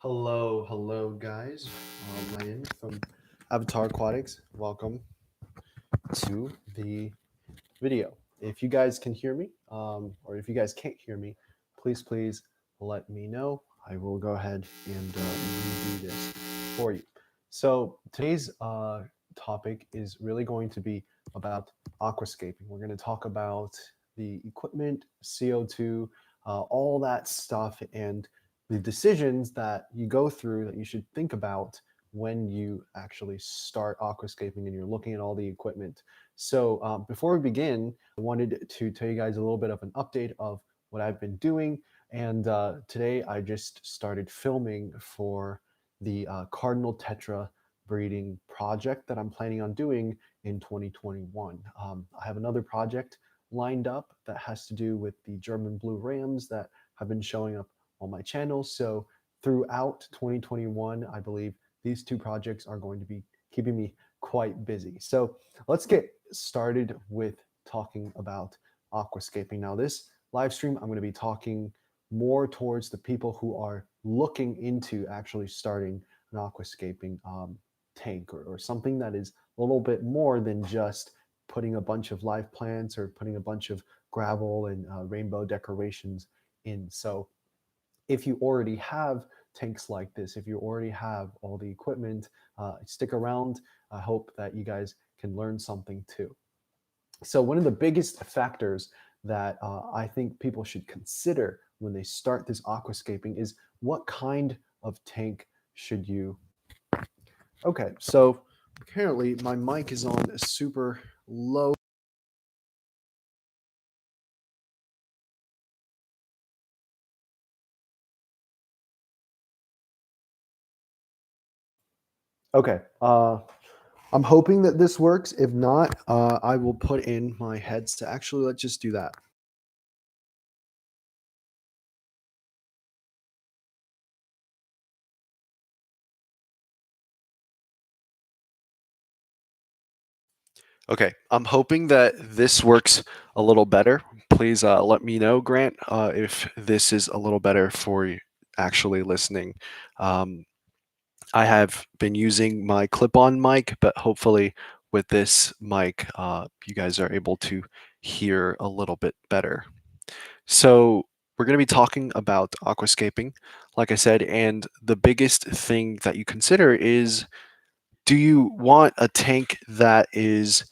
Hello, guys. Ryan from Avatar Aquatics. Welcome to the video. If you guys can hear me, or if you guys can't hear me, please let me know. I will go ahead and redo this for you. So today's topic is really going to be about aquascaping. We're going to talk about the equipment, CO2, all that stuff, and the decisions that you go through that you should think about when you actually start aquascaping and you're looking at all the equipment. So before we begin, I wanted to tell you guys a little bit of an update of what I've been doing. And today I just started filming for the Cardinal Tetra breeding project that I'm planning on doing in 2021. I have another project lined up that has to do with the German blue rams that have been showing up on my channel. So throughout 2021, I believe these two projects are going to be keeping me quite busy. So let's get started with talking about aquascaping. Now, this live stream, I'm going to be talking more towards the people who are looking into actually starting an aquascaping tank or something that is a little bit more than just putting a bunch of live plants or putting a bunch of gravel and rainbow decorations in. So if you already have tanks like this, if you already have all the equipment, stick around. I hope that you guys can learn something too. So one of the biggest factors that I think people should consider when they start this aquascaping is what kind of tank should you. Okay, so apparently my mic is on super low. Okay, I'm hoping that this works. If not, I will put in my headset. Actually, let's just do that. Okay, I'm hoping that this works a little better. Please let me know, Grant, if this is a little better for you actually listening. I have been using my clip-on mic, but hopefully with this mic, you guys are able to hear a little bit better. So we're going to be talking about aquascaping, like I said, and the biggest thing that you consider is, do you want a tank that is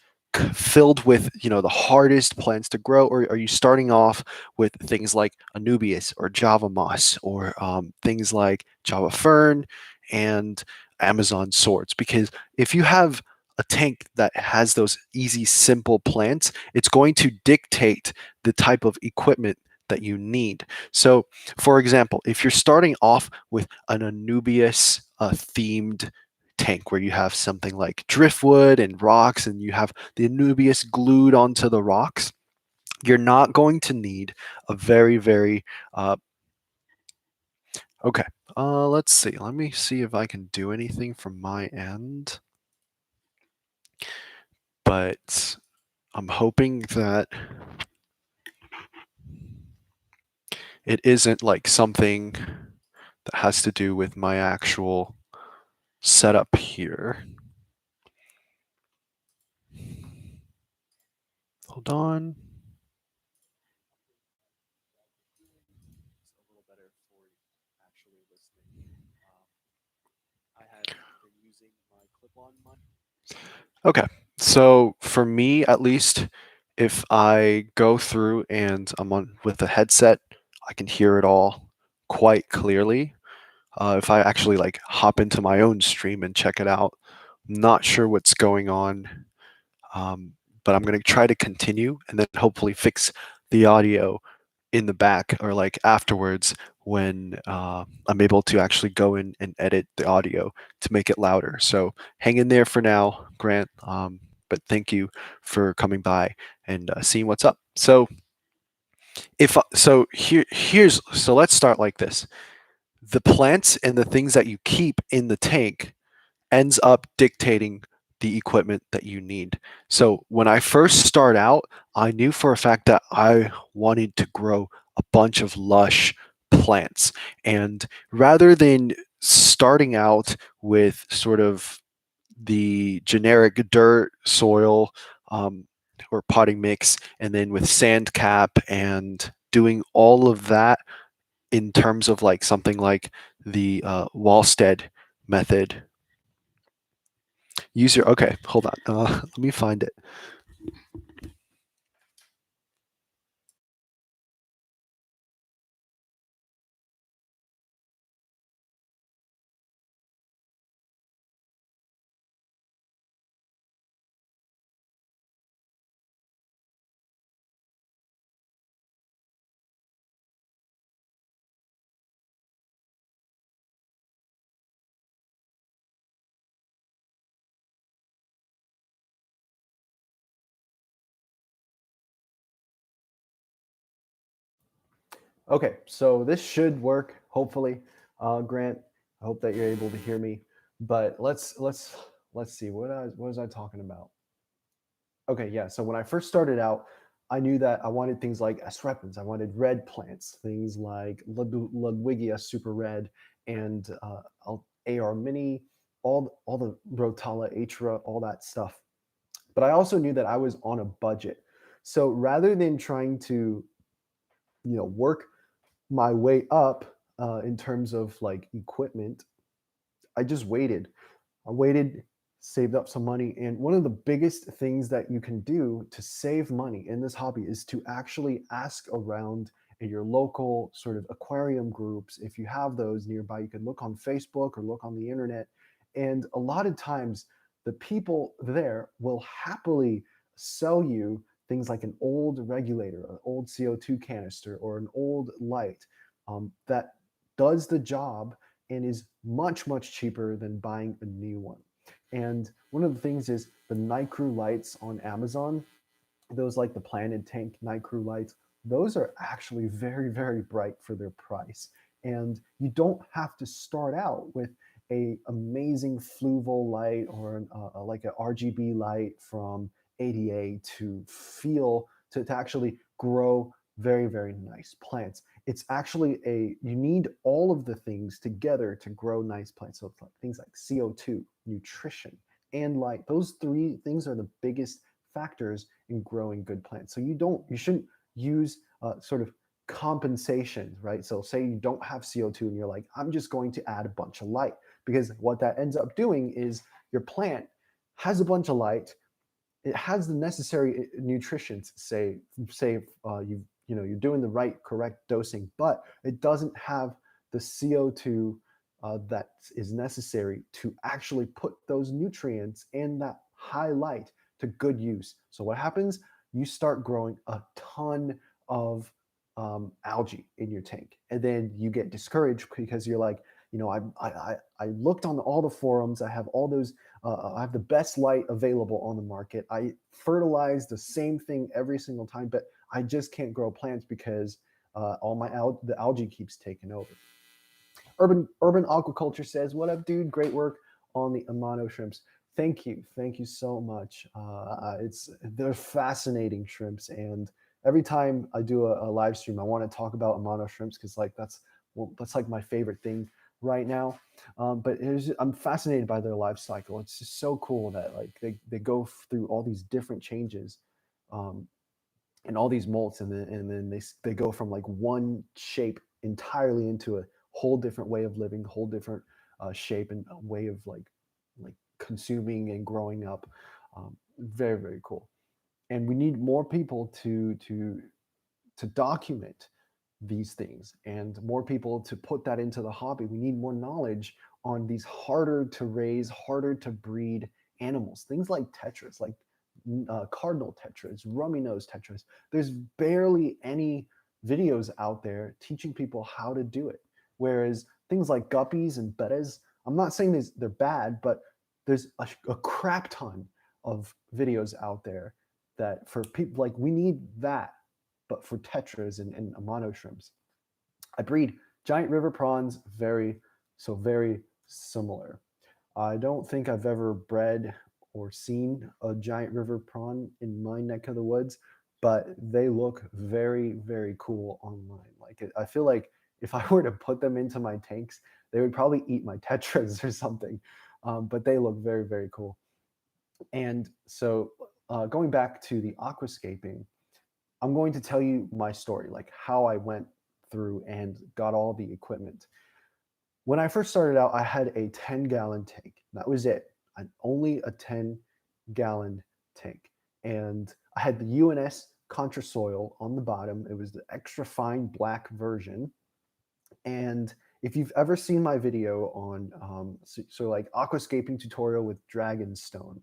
filled with the hardest plants to grow, or are you starting off with things like Anubias or Java moss or things like Java fern and Amazon swords? Because if you have a tank that has those easy, simple plants, it's going to dictate the type of equipment that you need. So, for example, if you're starting off with an Anubias themed tank where you have something like driftwood and rocks and you have the Anubias glued onto the rocks, you're not going to need a very okay, let's see. Let me see if I can do anything from my end. But I'm hoping that it isn't like something that has to do with my actual setup here. Hold on. A little better for actually listening. I have been using my clip-on mic. Okay, so for me at least, if I go through and I'm on with a headset, I can hear it all quite clearly. If I actually like hop into my own stream and check it out, I'm not sure what's going on, but I'm going to try to continue and then hopefully fix the audio in the back or like afterwards when I'm able to actually go in and edit the audio to make it louder. So hang in there for now, Grant. But thank you for coming by and seeing what's up. So so let's start like this. The plants and the things that you keep in the tank ends up dictating the equipment that you need. So when I first start out, I knew for a fact that I wanted to grow a bunch of lush plants. And rather than starting out with sort of the generic dirt, soil, or potting mix, and then with sand cap and doing all of that in terms of like something like the Wallstead method. Okay, hold on. Let me find it. Okay, so this should work, hopefully. Grant, I hope that you're able to hear me. But let's see. What was I talking about? Okay, yeah. So when I first started out, I knew that I wanted things like S. I wanted red plants, things like Ludwigia super red and AR mini, all the Rotala, Atra, all that stuff. But I also knew that I was on a budget. So rather than trying to, work my way up in terms of like equipment, I just waited. I waited, saved up some money. And one of the biggest things that you can do to save money in this hobby is to actually ask around in your local sort of aquarium groups. If you have those nearby, you can look on Facebook or look on the internet. And a lot of times, the people there will happily sell you things like an old regulator, an old CO2 canister, or an old light that does the job and is much, much cheaper than buying a new one. And one of the things is the night crew lights on Amazon, those like the Planet Tank night crew lights, those are actually very, very bright for their price. And you don't have to start out with a amazing fluval light or like an RGB light from ADA to to actually grow very, very nice plants. It's actually you need all of the things together to grow nice plants. So it's like things like CO2, nutrition, and light. Those three things are the biggest factors in growing good plants. So you shouldn't use sort of compensation, right? So say you don't have CO2 and you're like, I'm just going to add a bunch of light, because what that ends up doing is your plant has a bunch of light, it has the necessary nutrition, say you're doing the right correct dosing, but it doesn't have the CO2 that is necessary to actually put those nutrients and that high light to good use. So what happens? You start growing a ton of algae in your tank, and then you get discouraged because you're like, I looked on all the forums. I have all those. I have the best light available on the market. I fertilize the same thing every single time, but I just can't grow plants because the algae keeps taking over. Urban Aquaculture says, "What up, dude? Great work on the Amano shrimps. Thank you so much. They're fascinating shrimps, and every time I do a live stream, I want to talk about Amano shrimps because that's like my favorite thing right now. But I'm fascinated by their life cycle. It's just so cool that like they go through all these different changes. Um, and all these molts, and then they go from like one shape entirely into a whole different way of living, whole different shape and way of like consuming and growing up. Very, very cool. And we need more people to document these things and more people to put that into the hobby. We need more knowledge on these harder to raise, harder to breed animals, things like tetras, like cardinal tetras, rummy nose tetras. There's barely any videos out there teaching people how to do it. Whereas things like guppies and bettas, I'm not saying they're bad, but there's a crap ton of videos out there that for people like we need that, but for tetras and amano shrimps. I breed giant river prawns, very similar. I don't think I've ever bred or seen a giant river prawn in my neck of the woods, but they look very, very cool online. Like I feel like if I were to put them into my tanks, they would probably eat my tetras or something. But they look very, very cool. And so going back to the aquascaping, I'm going to tell you my story, like how I went through and got all the equipment. When I first started out, I had a 10-gallon tank. That was it. Only a 10-gallon tank. And I had the UNS Contra Soil on the bottom. It was the extra fine black version. And if you've ever seen my video on so like aquascaping tutorial with Dragonstone,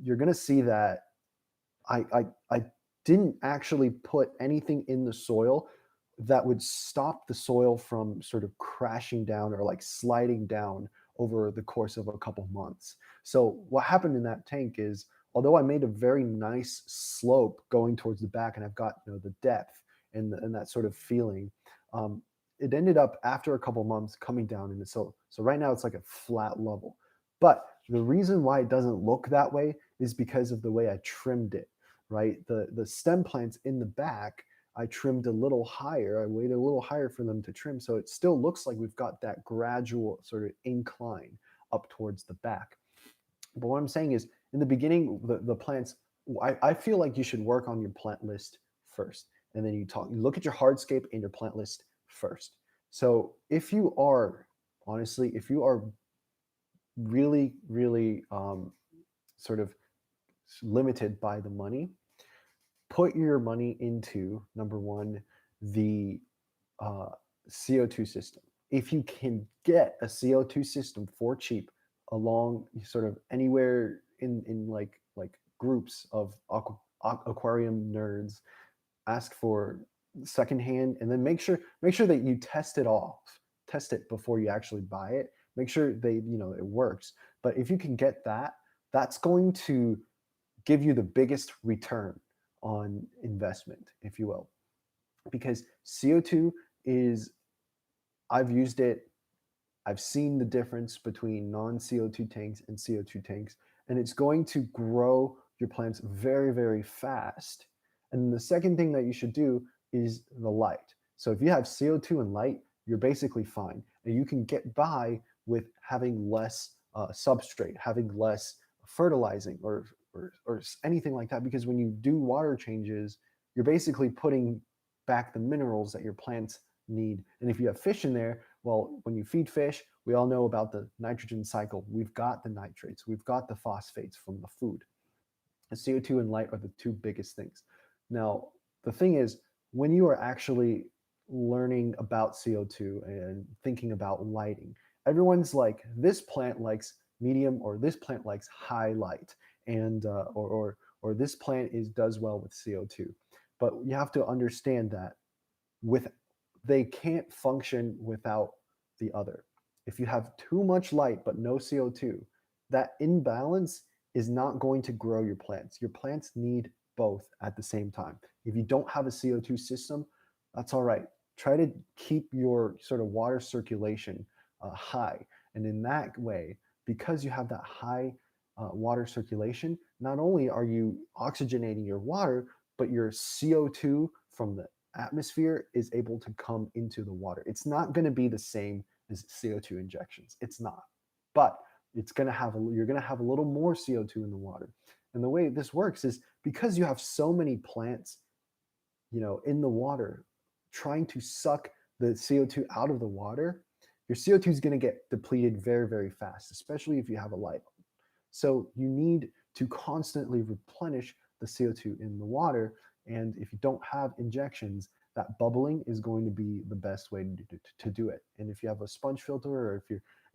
you're gonna see that I didn't actually put anything in the soil that would stop the soil from sort of crashing down or like sliding down over the course of a couple months. So what happened in that tank is, although I made a very nice slope going towards the back, and I've got the depth and that sort of feeling, um, it ended up after a couple months coming down, and so right now it's like a flat level. But the reason why it doesn't look that way is because of the way I trimmed it, right? The stem plants in the back, I trimmed a little higher. I waited a little higher for them to trim. So it still looks like we've got that gradual sort of incline up towards the back. But what I'm saying is, in the beginning, the plants, I feel like you should work on your plant list first. And then you look at your hardscape and your plant list first. So if you are, honestly, if you are really, really sort of limited by the money, put your money into, number one, the uh, CO2 system. If you can get a CO2 system for cheap along sort of anywhere in like groups of aquarium nerds, ask for secondhand, and then make sure that you test it before you actually buy it. Make sure it works. But if you can get that, that's going to give you the biggest return on investment, if you will. Because CO2 is, I've used it, I've seen the difference between non-CO2 tanks and CO2 tanks, and it's going to grow your plants very, very fast. And the second thing that you should do is the light. So if you have CO2 and light, you're basically fine. And you can get by with having less substrate, having less fertilizing or anything like that. Because when you do water changes, you're basically putting back the minerals that your plants need. And if you have fish in there, well, when you feed fish, we all know about the nitrogen cycle. We've got the nitrates, we've got the phosphates from the food. The CO2 and light are the two biggest things. Now, the thing is, when you are actually learning about CO2 and thinking about lighting, everyone's like, this plant likes medium, or this plant likes high light, and or this plant does well with CO2. But you have to understand that they can't function without the other. If you have too much light but no CO2, that imbalance is not going to grow your plants. Your plants need both at the same time. If you don't have a CO2 system, that's all right. Try to keep your sort of water circulation high. And in that way, because you have that high water circulation, not only are you oxygenating your water, but your CO2 from the atmosphere is able to come into the water. It's not going to be the same as CO2 injections. It's not. But you're going to have a little more CO2 in the water. And the way this works is because you have so many plants, in the water trying to suck the CO2 out of the water, your CO2 is going to get depleted very, very fast, especially if you have a light on. So you need to constantly replenish the CO2 in the water. And if you don't have injections, that bubbling is going to be the best way to do it. And if you have a sponge filter, or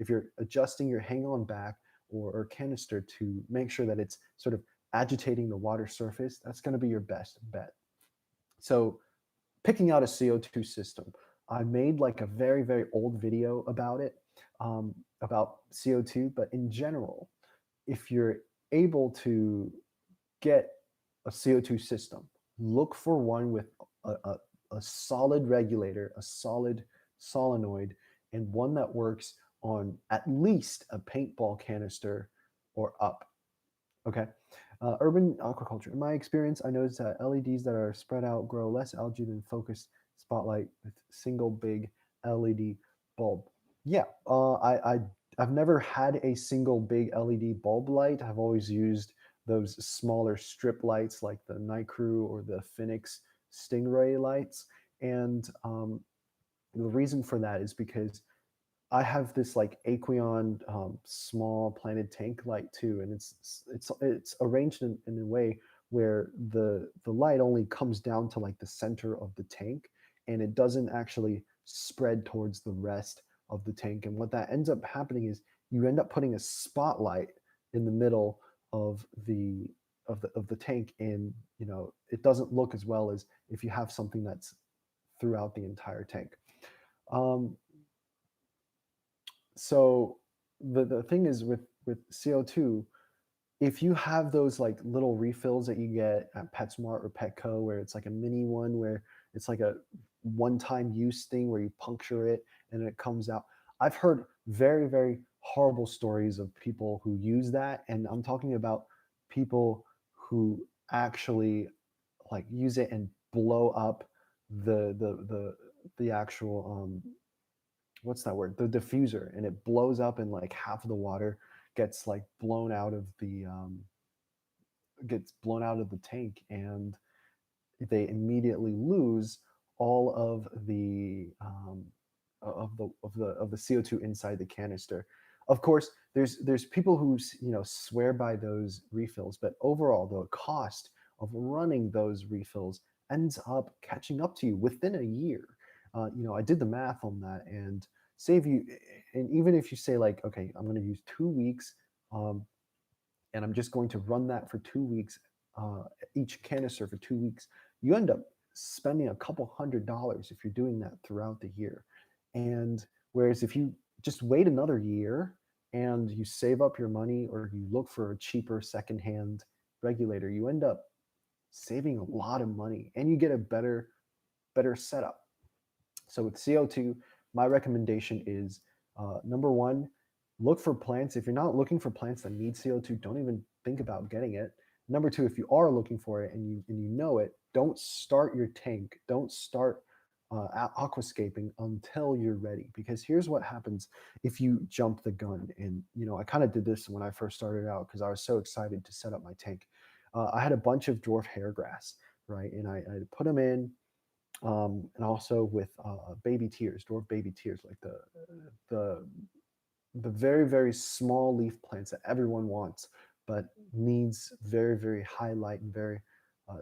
if you're adjusting your hang-on back or canister to make sure that it's sort of agitating the water surface, that's going to be your best bet. So picking out a CO2 system, I made like a very, very old video about it, about CO2, but in general, if you're able to get a CO2 system, look for one with a solid regulator, a solid solenoid, and one that works on at least a paintball canister or up. Okay. Urban aquaculture. In my experience, I noticed that LEDs that are spread out grow less algae than focused spotlight with single big LED bulb. Yeah, I've never had a single big LED bulb light. I've always used those smaller strip lights like the Night Crew or the Phoenix Stingray lights. And the reason for that is because I have this like Aqueon small planted tank light too, and it's arranged in a way where the light only comes down to like the center of the tank, and it doesn't actually spread towards the rest of the tank. And what that ends up happening is you end up putting a spotlight in the middle of the tank, and it doesn't look as well as if you have something that's throughout the entire tank. Um, so the thing is with CO2, if you have those like little refills that you get at PetSmart or Petco, where it's like a mini one where it's like a one-time use thing where you puncture it and it comes out. I've heard very, very horrible stories of people who use that. And I'm talking about people who actually like use it and blow up the actual what's that word, the diffuser, and it blows up and like half of the water gets like blown out of the tank, and they immediately lose all of the CO2 inside the canister. Of course, there's people who swear by those refills, but overall the cost of running those refills ends up catching up to you within a year. I did the math on that, and save you, and even if you say like, okay, I'm going to use 2 weeks, and I'm just going to run that for 2 weeks, each canister for 2 weeks, you end up spending a couple $100s if you're doing that throughout the year. And whereas if you just wait another year and you save up your money, or you look for a cheaper secondhand regulator, you end up saving a lot of money and you get a better setup. So with CO2, my recommendation is number one, look for plants. If you're not looking for plants that need CO2, don't even think about getting it. Number two, if you are looking for it and you know it, don't start your tank. Don't start aquascaping until you're ready. Because here's what happens if you jump the gun. And I kind of did this when I first started out because I was so excited to set up my tank. I had a bunch of dwarf hairgrass, right? And I put them in, and also with baby tears, dwarf baby tears, like the very, very small leaf plants that everyone wants, but needs very, very high light and uh,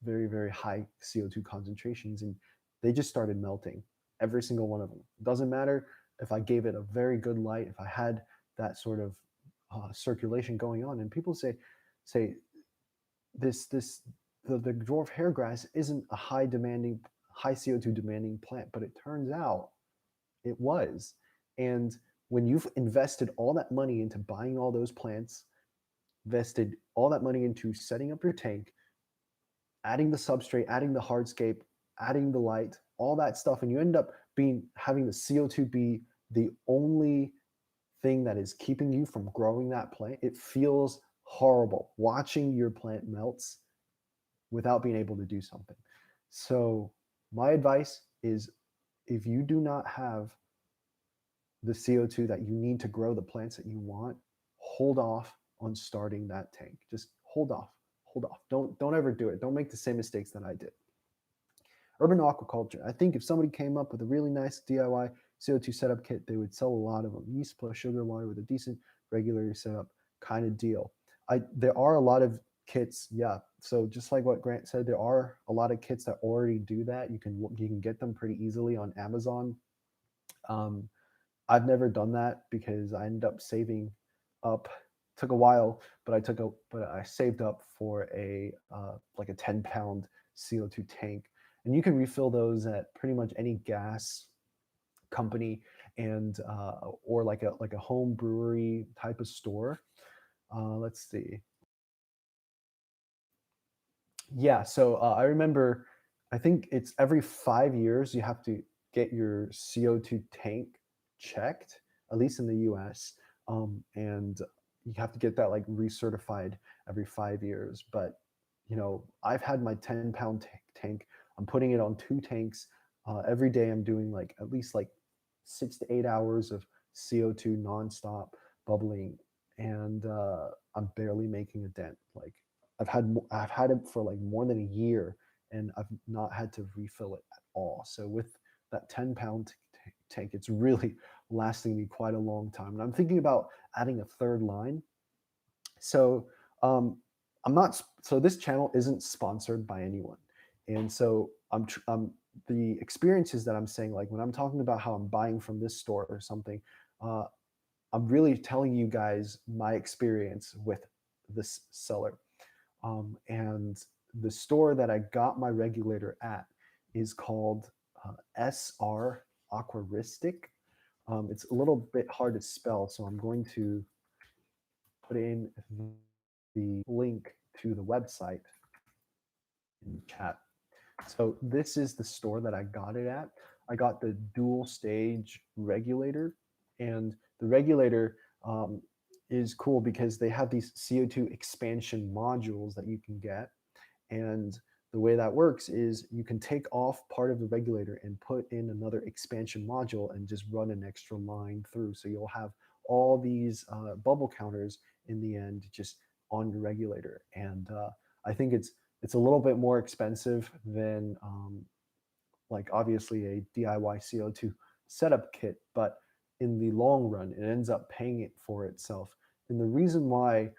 very, very high CO2 concentrations. And they just started melting, every single one of them. It doesn't matter if I gave it a very good light, if I had that sort of circulation going on. And people say the dwarf hairgrass isn't a high CO2 demanding plant, but it turns out it was. And when you've invested all that money into buying all those plants, invested all that money into setting up your tank, adding the substrate, adding the hardscape, adding the light, all that stuff, and you end up having the CO2 be the only thing that is keeping you from growing that plant, it feels horrible watching your plant melts without being able to do something. So my advice is, if you do not have the CO2 that you need to grow the plants that you want, hold off on starting that tank. Just hold off. Don't ever do it. Don't make the same mistakes that I did. Urban aquaculture. I think if somebody came up with a really nice DIY CO2 setup kit, they would sell a lot of them. Yeast plus sugar water with a decent regulator setup kind of deal. There are a lot of kits, yeah. So just like what Grant said, there are a lot of kits that already do that. You can get them pretty easily on Amazon. I've never done that because I ended up saving up. Took a while, but I saved up for like a 10-pound CO2 tank, and you can refill those at pretty much any gas company, and or like a home brewery type of store. Let's see. Yeah, so I remember, I think it's every 5 years you have to get your CO2 tank checked, at least in the US. And you have to get that like recertified every 5 years. But, I've had my 10-pound tank I'm putting it on 2 tanks. Every day I'm doing like at least like 6 to 8 hours of CO2 nonstop bubbling, and I'm barely making a dent. Like I've had it for like more than a year, and I've not had to refill it at all. So with that 10-pound tank, it's really lasting me quite a long time. And I'm thinking about adding a third line. So I'm not. So this channel isn't sponsored by anyone, and so the experiences that I'm saying, like when I'm talking about how I'm buying from this store or something, uh, I'm really telling you guys my experience with this seller. And the store that I got my regulator at is called SR Aquaristic. It's a little bit hard to spell, so I'm going to put in the link to the website in the chat. So this is the store that I got it at. I got the dual stage regulator, and the regulator is cool because they have these CO2 expansion modules that you can get. And the way that works is you can take off part of the regulator and put in another expansion module and just run an extra line through. So you'll have all these bubble counters in the end just on your regulator. And I think it's a little bit more expensive than like obviously a DIY CO2 setup kit, but in the long run, it ends up paying it for itself. And the reason why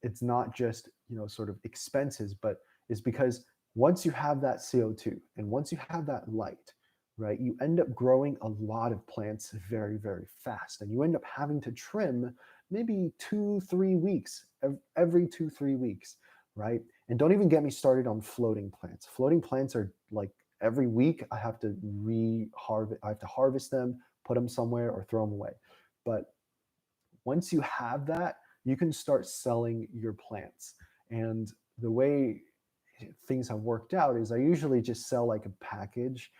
it's not just sort of expenses, but is because once you have that CO2 and once you have that light, right, you end up growing a lot of plants very, very fast, and you end up having to trim maybe 2-3 weeks every 2-3 weeks, right? And don't even get me started on floating plants. Floating plants are like every week I have to harvest them, put them somewhere, or throw them away. But once you have that, you can start selling your plants. And the way things have worked out is I usually just sell like a package.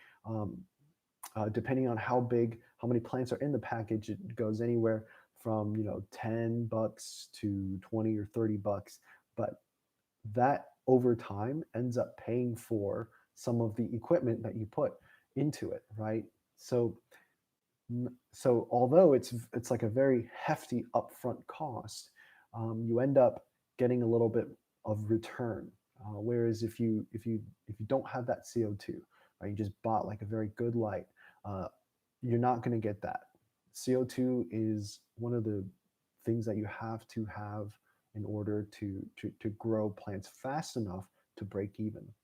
Depending on how big, how many plants are in the package, it goes anywhere from $10 to 20 or $30. But that over time ends up paying for some of the equipment that you put into it, right? So although it's like a very hefty upfront cost, you end up getting a little bit of return. Whereas if you don't have that CO2, right, you just bought like a very good light, you're not going to get that. CO2 is one of the things that you have to have in order to grow plants fast enough to break even.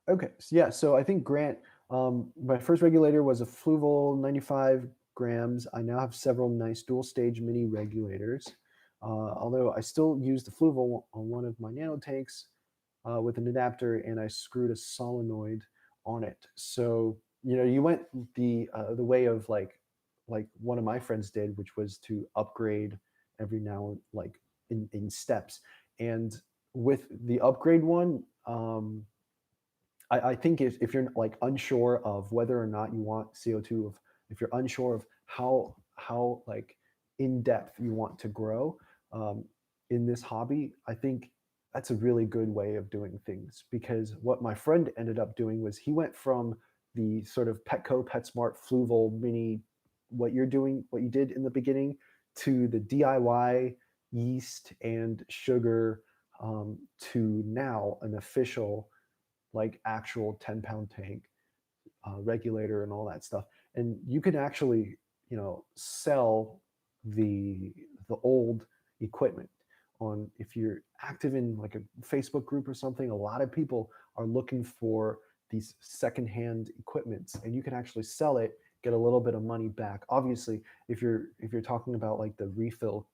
Okay, so yeah, so I think Grant, my first regulator was a Fluval 95 grams. I now have several nice dual stage mini regulators. Although I still use the Fluval on one of my nano tanks with an adapter, and I screwed a solenoid on it. So you went the way of like one of my friends did, which was to upgrade every now like in steps. And with the upgrade one, I think if you're like unsure of whether or not you want CO2, if you're unsure of how like in depth you want to grow in this hobby, I think that's a really good way of doing things. Because what my friend ended up doing was he went from the sort of Petco, PetSmart, Fluval mini, what you did in the beginning, to the DIY yeast and sugar, to now an official like actual 10-pound tank, regulator, and all that stuff. And you can actually sell the old equipment on, if you're active in like a Facebook group or something. A lot of people are looking for these secondhand equipments, and you can actually sell it, get a little bit of money back. Obviously, if you're talking about like the refill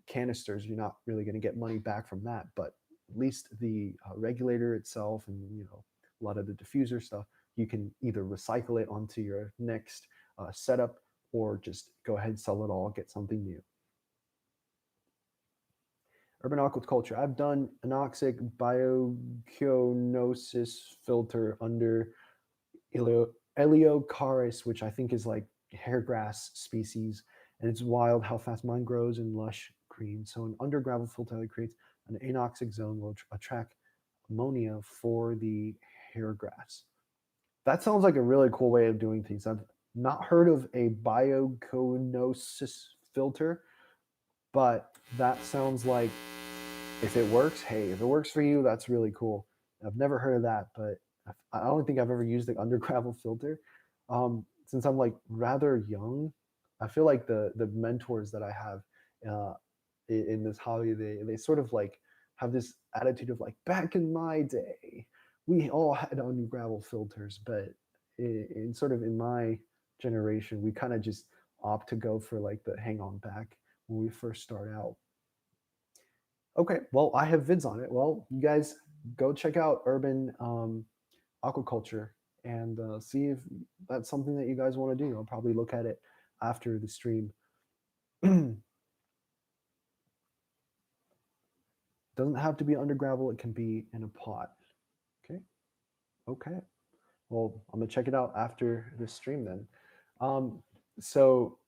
canisters, you're not really going to get money back from that. But at least the regulator itself, and a lot of the diffuser stuff, you can either recycle it onto your next setup, or just go ahead and sell it all, get something new. Urban aquaculture. I've done anoxic biochionosis filter under Eliocharis, which I think is like hairgrass species. And it's wild how fast mine grows in lush green. So an under gravel filter creates an anoxic zone will attract ammonia for the hair grass. That sounds like a really cool way of doing things. I've not heard of a bioconosis filter, but that sounds like if it works, hey, if it works for you, that's really cool. I've never heard of that, but I don't think I've ever used the under gravel filter. Since I'm like rather young, I feel like the mentors that I have in this hobby, they sort of like have this attitude of like back in my day, we all had under gravel filters, but in sort of in my generation, we kind of just opt to go for like the hang on back when we first start out. Okay, well, I have vids on it. Well, you guys go check out urban aquaculture and see if that's something that you guys want to do. I'll probably look at it after the stream. Doesn't have to be under gravel. It can be in a pot. Okay. Okay. Well, I'm gonna check it out after this stream then. So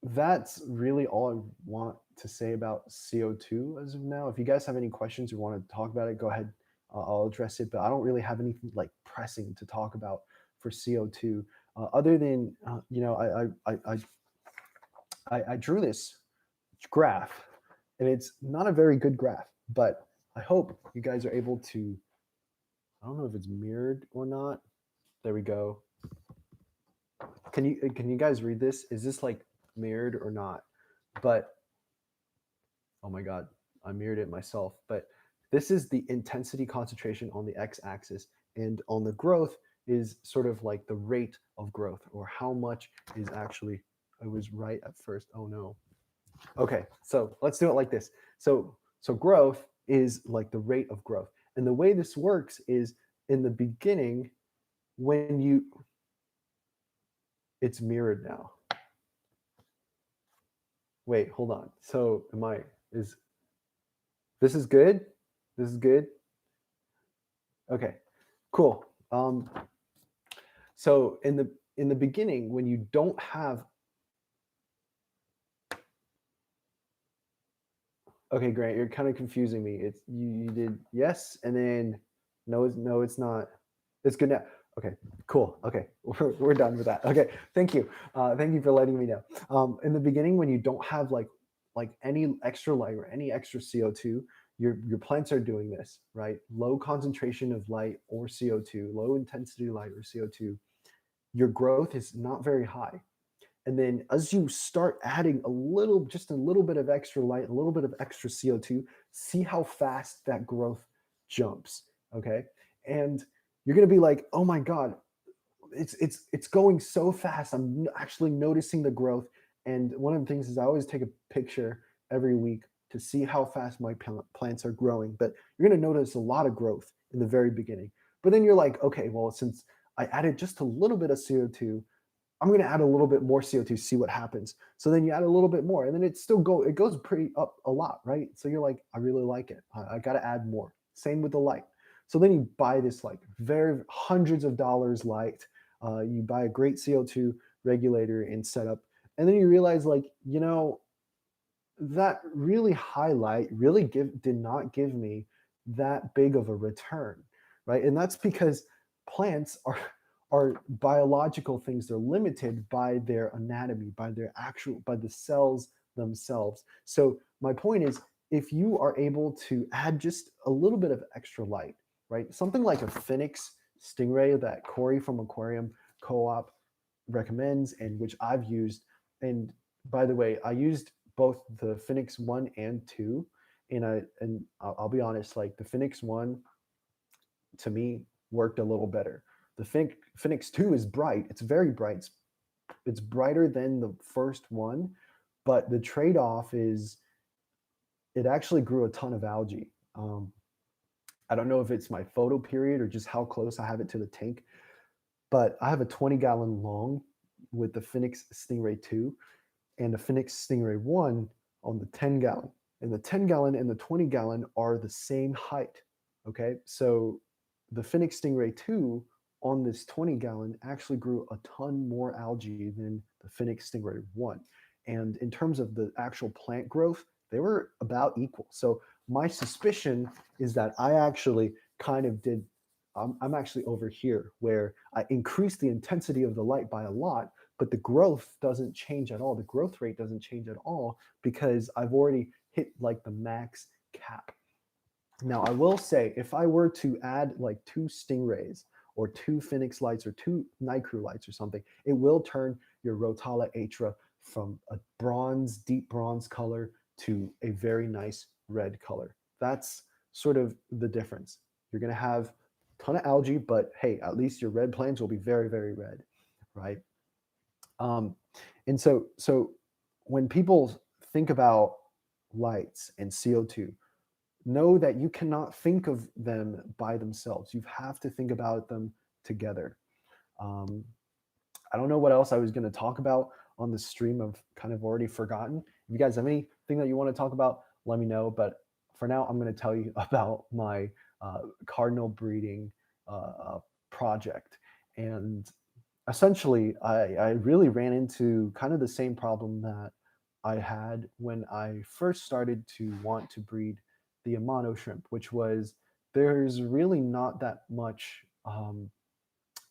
that's really all I want to say about CO2 as of now. If you guys have any questions or want to talk about it, go ahead. I'll address it, but I don't really have anything like pressing to talk about for CO2 other than you know I drew this graph, and it's not a very good graph, but I hope you guys are able to. I don't know if it's mirrored or not. There we go. Can you guys read this? Is this like mirrored or not? But oh my god, I mirrored it myself. But this is the intensity concentration on the x-axis, and on the growth is sort of like the rate of growth, or how much is actually. I was right at first. Oh no. Okay, so let's do it like this. So growth is like the rate of growth, and the way this works is in the beginning when you. It's mirrored now. Wait, hold on. So is this is good? This is good? Okay, cool. So in the beginning, when you don't have. Okay, Grant, you're kind of confusing me. It's you did yes, and then no, it's not. It's good now. Okay, cool. Okay, we're done with that. Okay, thank you. Thank you for letting me know. In the beginning, when you don't have like any extra light or any extra CO2, your plants are doing this, right? Low concentration of light or CO2, low intensity light or CO2. Your growth is not very high. And then as you start adding just a little bit of extra light, a little bit of extra CO2, see how fast that growth jumps. Okay. And you're going to be like, oh my God, it's going so fast. I'm actually noticing the growth. And one of the things is I always take a picture every week to see how fast my plants are growing. But you're going to notice a lot of growth in the very beginning. But then you're like, okay, well, since I added just a little bit of CO2, I'm going to add a little bit more CO2, see what happens. So then you add a little bit more, and then it goes pretty up a lot, right? So you're like, I really like it. I got to add more. Same with the light. So then you buy this like very hundreds of dollars light. You buy a great CO2 regulator and setup, and then you realize like, that really high light really did not give me that big of a return, right? And that's because plants are biological things. They're limited by their anatomy, by the cells themselves. So my point is, if you are able to add just a little bit of extra light, right? Something like a Phoenix Stingray that Corey from Aquarium Co-op recommends, and which I've used. And by the way, I used both the Phoenix 1 and 2, and I'll be honest, like the Phoenix 1 to me worked a little better. The Phoenix 2 is bright. It's very bright. It's brighter than the first one, but the trade-off is it actually grew a ton of algae. I don't know if it's my photo period or just how close I have it to the tank, but I have a 20-gallon long with the Phoenix Stingray 2 and the Phoenix Stingray 1 on the 10-gallon. And the 10-gallon and the 20-gallon are the same height, okay? So the Phoenix Stingray 2 on this 20-gallon actually grew a ton more algae than the Phoenix Stingray 1. And in terms of the actual plant growth, they were about equal. So my suspicion is that I actually kind of did, I'm actually over here where I increased the intensity of the light by a lot, but the growth doesn't change at all. The growth rate doesn't change at all because I've already hit like the max cap. Now, I will say, if I were to add like 2 stingrays or 2 Phoenix lights or 2 Night Crew lights or something, it will turn your Rotala Atra from a bronze, deep bronze color to a very nice red color. That's sort of the difference. You're going to have a ton of algae, but hey, at least your red plants will be very, very red, right? Um, and so when people think about lights and CO2, know that you cannot think of them by themselves. You have to think about them together. Um, I don't know what else I was going to talk about on the stream. I've kind of already forgotten. If you guys have anything that you want to talk about, let me know. But for now, I'm going to tell you about my cardinal breeding project. And essentially, I really ran into kind of the same problem that I had when I first started to want to breed the Amano shrimp, which was there's really not that much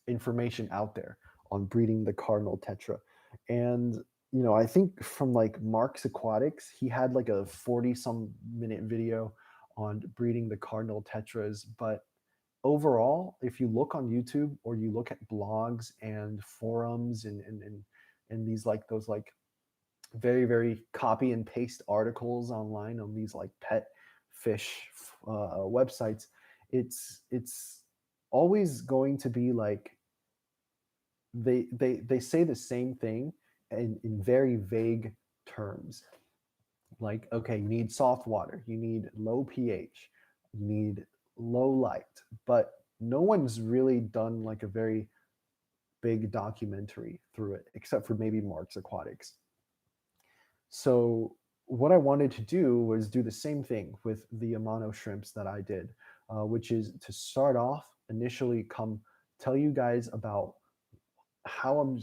information out there on breeding the cardinal tetra. And I think from like Mark's Aquatics, he had like a 40-some-minute video on breeding the cardinal tetras. But overall, if you look on YouTube or you look at blogs and forums and these like those like very, very copy and paste articles online on these like pet fish websites, it's always going to be like they say the same thing in very vague terms. Like, okay, you need soft water, you need low pH, you need low light, but no one's really done like a very big documentary through it, except for maybe Mark's Aquatics. So what I wanted to do was do the same thing with the Amano shrimps that I did, which is to start off initially come tell you guys about how I'm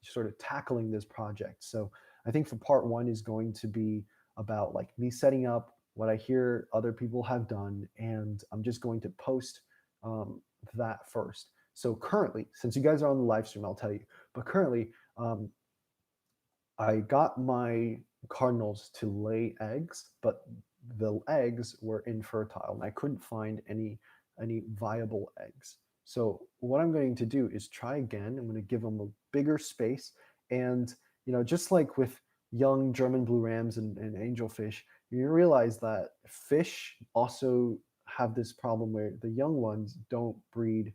sort of tackling this project. So I think for part one is going to be about like me setting up what I hear other people have done, and I'm just going to post that first. So currently, since you guys are on the live stream, I'll tell you, but currently I got my cardinals to lay eggs, but the eggs were infertile and I couldn't find any viable eggs. So what I'm going to do is try again. I'm going to give them a bigger space. And, just like with young German blue rams and angelfish, you realize that fish also have this problem where the young ones don't breed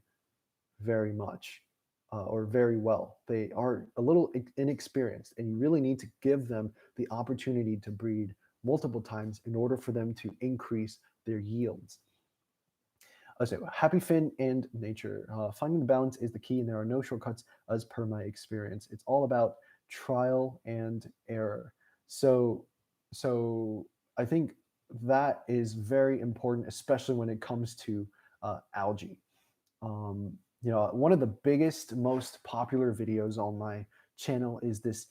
very much or very well. They are a little inexperienced, and you really need to give them the opportunity to breed multiple times in order for them to increase their yields. So happy fin and nature. Finding the balance is the key, and there are no shortcuts as per my experience. It's all about trial and error. So I think that is very important, especially when it comes to algae. One of the biggest, most popular videos on my channel is this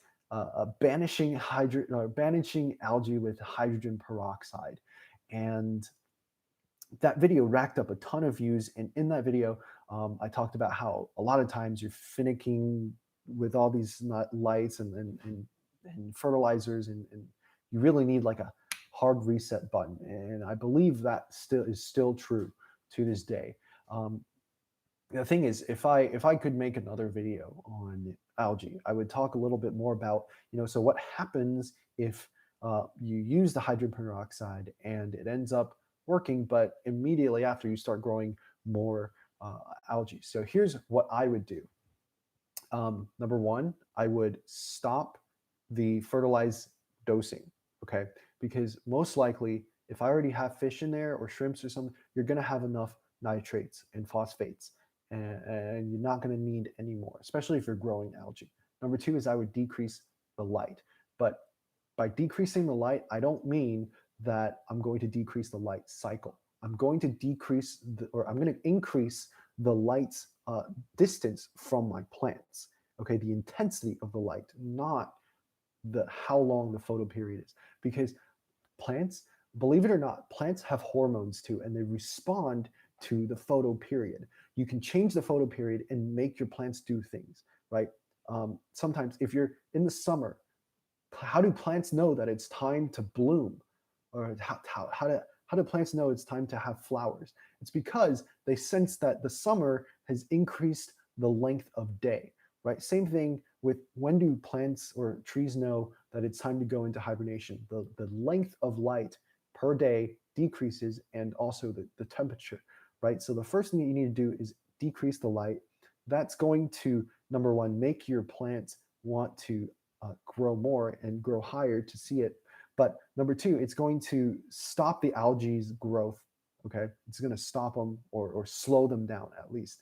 banishing algae with hydrogen peroxide, and that video racked up a ton of views. And in that video, I talked about how a lot of times you're finicking with all these lights and fertilizers, and you really need like a hard reset button. And I believe that is still true to this day. The thing is, if I could make another video on algae, I would talk a little bit more about, so what happens if you use the hydrogen peroxide and it ends up working, but immediately after you start growing more algae. So here's what I would do. Number one, I would stop the fertilized dosing, okay? Because most likely, if I already have fish in there or shrimps or something, you're gonna have enough nitrates and phosphates, and you're not gonna need any more, especially if you're growing algae. Number two is I would decrease the light. But by decreasing the light, I don't mean that I'm going to decrease the light cycle. I'm going to I'm going to increase the light's distance from my plants. Okay, the intensity of the light, not how long the photo period is. Because Plants, believe it or not, plants have hormones too, and they respond to the photo period. You can change the photo period and make your plants do things, right? Sometimes if you're in the summer, how do plants know that it's time to bloom? Or how do plants know it's time to have flowers? It's because they sense that the summer has increased the length of day, right? Same thing with when do plants or trees know that it's time to go into hibernation? The length of light per day decreases, and also the temperature, right? So the first thing that you need to do is decrease the light. That's going to, number one, make your plants want to grow more and grow higher to see it. But number two, it's going to stop the algae's growth. Okay, it's going to stop them or slow them down at least.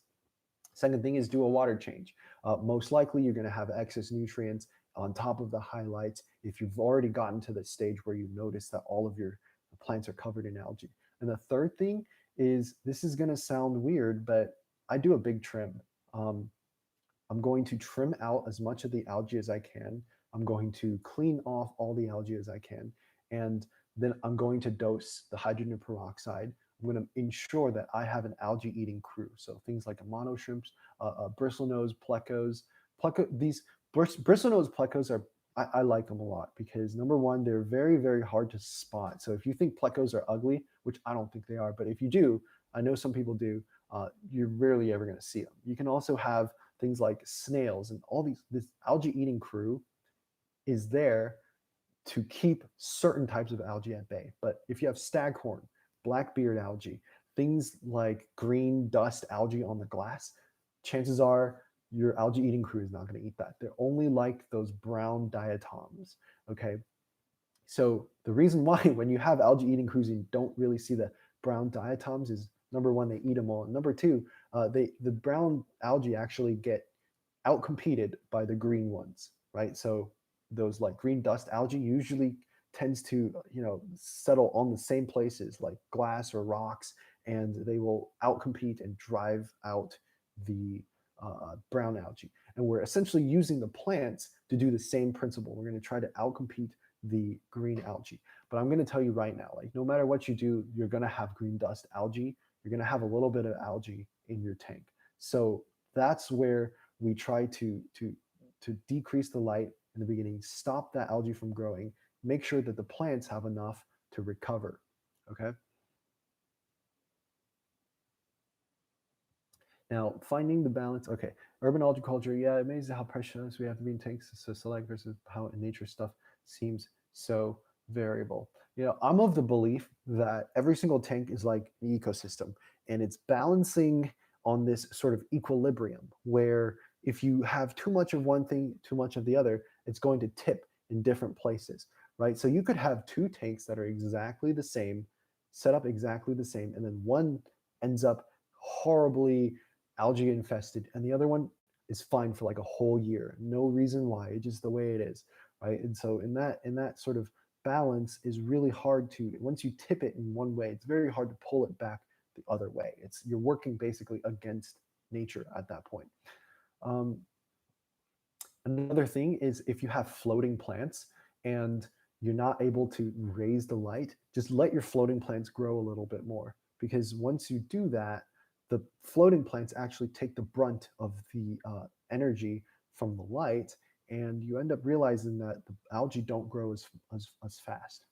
Second thing is do a water change. Most likely you're going to have excess nutrients on top of the highlights if you've already gotten to the stage where you notice that all of your plants are covered in algae. And the third thing is, this is going to sound weird, but I do a big trim. I'm going to trim out as much of the algae as I can. I'm going to clean off all the algae as I can. And then I'm going to dose the hydrogen peroxide. I'm going to ensure that I have an algae eating crew. So things like mono shrimps, bristlenose plecos. These bristlenose plecos are, I like them a lot because number one, they're very, very hard to spot. So if you think plecos are ugly, which I don't think they are, but if you do, I know some people do, you're rarely ever going to see them. You can also have things like snails and all these. This algae eating crew is there to keep certain types of algae at bay. But if you have staghorn, blackbeard algae, things like green dust algae on the glass, chances are your algae eating crew is not going to eat that. They're only like those brown diatoms. Okay. So the reason why when you have algae eating crews you don't really see the brown diatoms is, number one, they eat them all. And number two, the brown algae actually get outcompeted by the green ones, right? So those like green dust algae usually tends to, settle on the same places like glass or rocks, and they will outcompete and drive out the brown algae. And we're essentially using the plants to do the same principle. We're going to try to outcompete the green algae. But I'm going to tell you right now, like no matter what you do, you're going to have green dust algae. You're going to have a little bit of algae in your tank. So that's where we try to decrease the light in the beginning, stop that algae from growing, make sure that the plants have enough to recover. Okay. Now, finding the balance. Okay, urban agriculture. Yeah, amazing how precious we have to be in tanks to select versus how in nature stuff seems so variable. I'm of the belief that every single tank is like an ecosystem, and it's balancing on this sort of equilibrium where if you have too much of one thing, too much of the other, it's going to tip in different places, right? So you could have two tanks that are exactly the same, set up exactly the same, and then one ends up horribly algae infested and the other one is fine for like a whole year. No reason why, it's just the way it is, right? And so in that sort of balance is really hard to, once you tip it in one way, it's very hard to pull it back the other way. You're working basically against nature at that point. Another thing is if you have floating plants and you're not able to raise the light, just let your floating plants grow a little bit more, because once you do that, the floating plants actually take the brunt of the energy from the light, and you end up realizing that the algae don't grow as fast.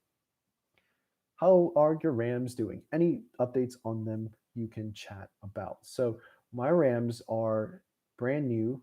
How are your rams doing? Any updates on them you can chat about? So my rams are brand new,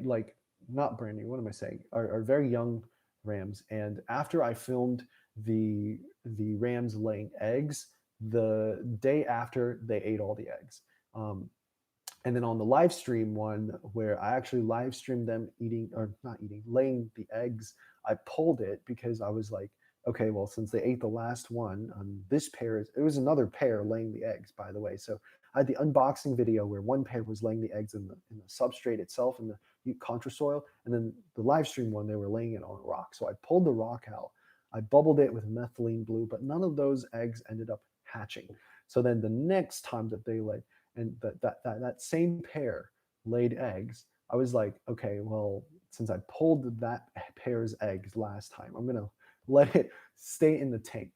like not brand new. What am I saying? Are very young rams. And after I filmed the rams laying eggs, the day after they ate all the eggs. And then on the live stream one where I actually live streamed them laying the eggs, I pulled it because I was like, okay, well, since they ate the last one, this pair it was another pair laying the eggs, by the way. So I had the unboxing video where one pair was laying the eggs in the substrate itself in the contra soil, and then the live stream one, they were laying it on a rock. So I pulled the rock out, I bubbled it with methylene blue, but none of those eggs ended up hatching. So then the next time that they laid, and that same pair laid eggs, I was like, okay, well, since I pulled that pair's eggs last time, I'm gonna let it stay in the tank.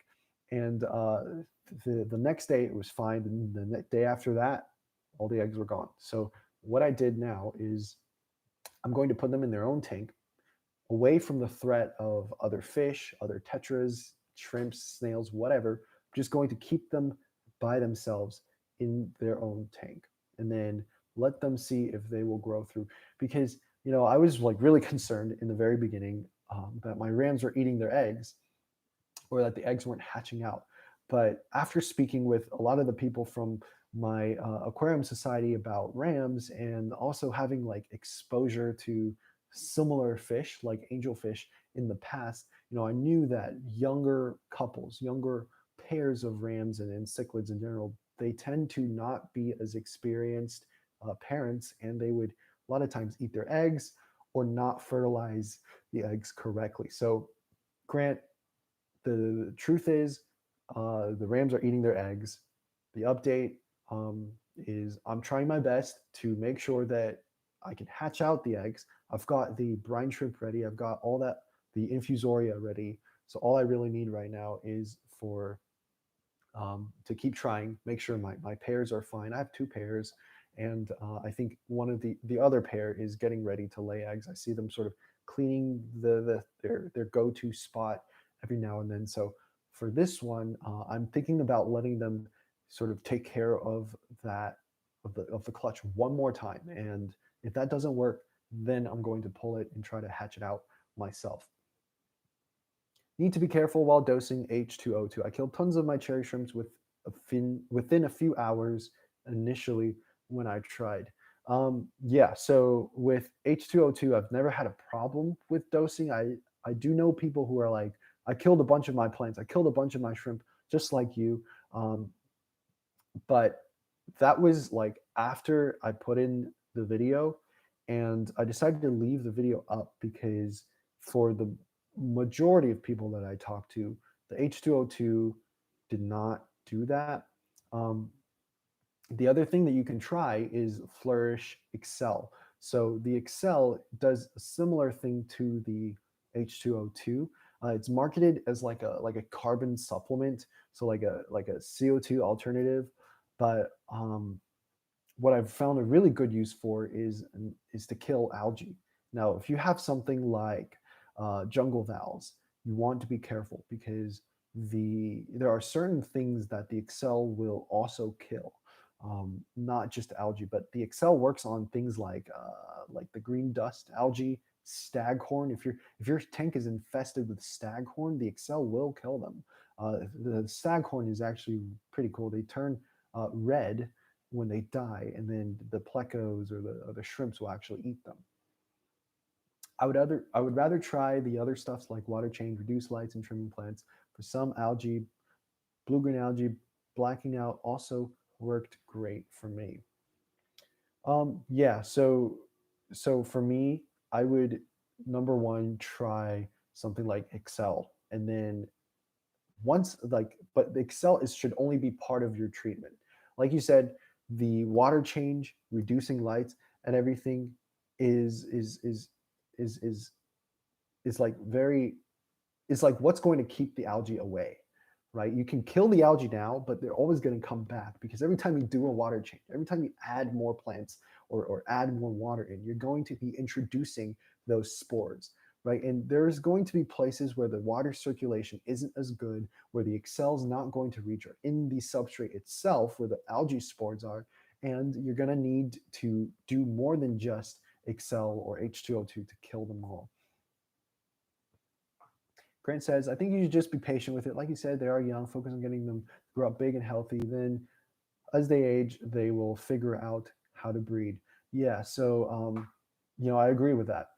And the next day it was fine. And the day after that, all the eggs were gone. So what I did now is I'm going to put them in their own tank, away from the threat of other fish, other tetras, shrimps, snails, whatever. I'm just going to keep them by themselves in their own tank, and then let them see if they will grow through. Because I was like really concerned in the very beginning that my rams were eating their eggs, or that the eggs weren't hatching out. But after speaking with a lot of the people from my aquarium society about rams, and also having like exposure to similar fish like angelfish in the past, I knew that younger couples, younger pairs of rams and cichlids in general, they tend to not be as experienced parents, and they would a lot of times eat their eggs or not fertilize the eggs correctly. So, Grant, the truth is, the Rams are eating their eggs. The update is I'm trying my best to make sure that I can hatch out the eggs. I've got the brine shrimp ready. I've got all that, the infusoria ready. So all I really need right now is for to keep trying, make sure my pairs are fine. I have two pairs, and I think one of the other pair is getting ready to lay eggs. I see them sort of cleaning their go-to spot every now and then. So for this one, I'm thinking about letting them sort of take care of that of the clutch one more time, and if that doesn't work, then I'm going to pull it and try to hatch it out myself. Need to be careful while dosing H2O2. I killed tons of my cherry shrimps within a few hours initially when I tried. Yeah, so with H2O2, I've never had a problem with dosing. I do know people who are like, I killed a bunch of my plants, I killed a bunch of my shrimp, just like you. But that was like after I put in the video, and I decided to leave the video up because for the majority of people that I talked to, the H2O2 did not do that. Um, the other thing that you can try is Flourish Excel. So the Excel does a similar thing to the H2O2. It's marketed as like a carbon supplement, so like a CO2 alternative. But what I've found a really good use for is to kill algae. Now, if you have something like jungle valves, you want to be careful because there are certain things that the Excel will also kill, not just algae, but the Excel works on things like the green dust algae, staghorn. If your tank is infested with staghorn, the Excel will kill them. The staghorn is actually pretty cool. They turn red when they die, and then the plecos or the shrimps will actually eat them. I would rather try the other stuffs like water change, reduce lights, and trimming plants. For some algae, blue green algae, blacking out also worked great for me. Yeah, so for me, I would number one try something like Excel, and then once like, but the Excel is should only be part of your treatment. Like you said, the water change, reducing lights, and everything is is is is is is like very is like what's going to keep the algae away, right? You can kill the algae now, but they're always going to come back because every time you do a water change, every time you add more plants or add more water in, you're going to be introducing those spores, right? And there's going to be places where the water circulation isn't as good, where the Excel's not going to reach, or in the substrate itself where the algae spores are, and you're going to need to do more than just Excel or H2O2 to kill them all. Grant says, I think you should just be patient with it. Like you said, they are young, focus on getting them to grow up big and healthy. Then as they age, they will figure out how to breed. Yeah, so I agree with that.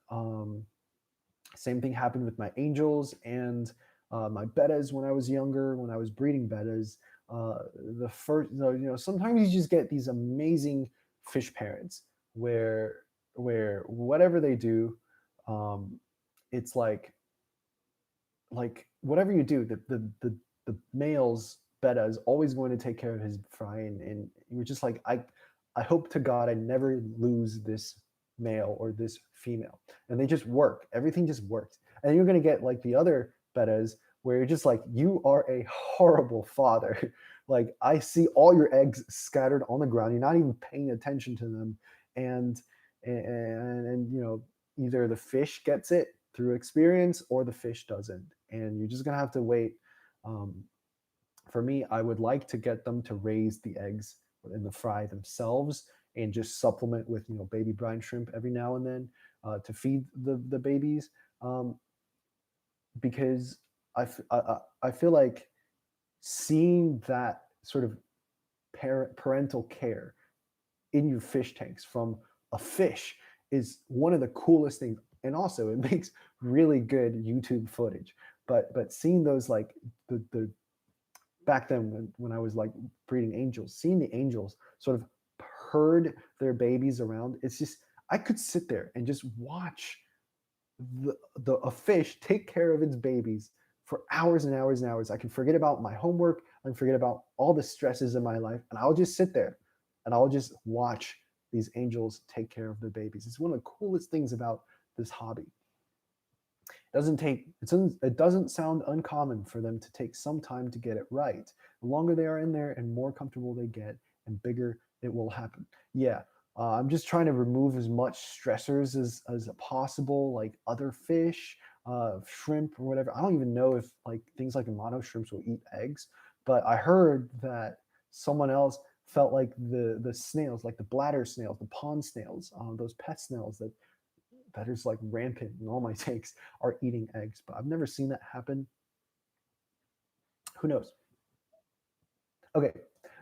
Same thing happened with my angels and my bettas when I was younger, when I was breeding bettas. The first, sometimes you just get these amazing fish parents where whatever they do, it's like whatever you do, the male's beta is always going to take care of his fry, and you're just like, I hope to God I never lose this male or this female, and they just work. Everything just works. And you're going to get like the other betas where you're just like, you are a horrible father. Like, I see all your eggs scattered on the ground. You're not even paying attention to them. And, and you know, either the fish gets it through experience or the fish doesn't. And you're just going to have to wait. Um, for me, I would like to get them to raise the eggs in the fry themselves and just supplement with, you know, baby brine shrimp every now and then to feed the babies, because I feel like seeing that sort of parental care in your fish tanks from a fish is one of the coolest things, and also it makes really good YouTube footage. But seeing those, like the back then when I was like breeding angels, seeing the angels sort of herd their babies around, it's just, I could sit there and just watch a fish take care of its babies for hours and hours and hours. I can forget about my homework, I can forget about all the stresses in my life, and I'll just sit there and I'll just watch these angels take care of their babies. It's one of the coolest things about this hobby. It doesn't sound uncommon for them to take some time to get it right. The longer they are in there and more comfortable they get and bigger it will happen. Yeah, I'm just trying to remove as much stressors as possible, like other fish, shrimp or whatever. I don't even know if like things like Amano shrimps will eat eggs, but I heard that someone else felt like the snails, like the bladder snails, the pond snails, those pet snails that is like rampant in all my tanks are eating eggs, but I've never seen that happen. Who knows? Okay,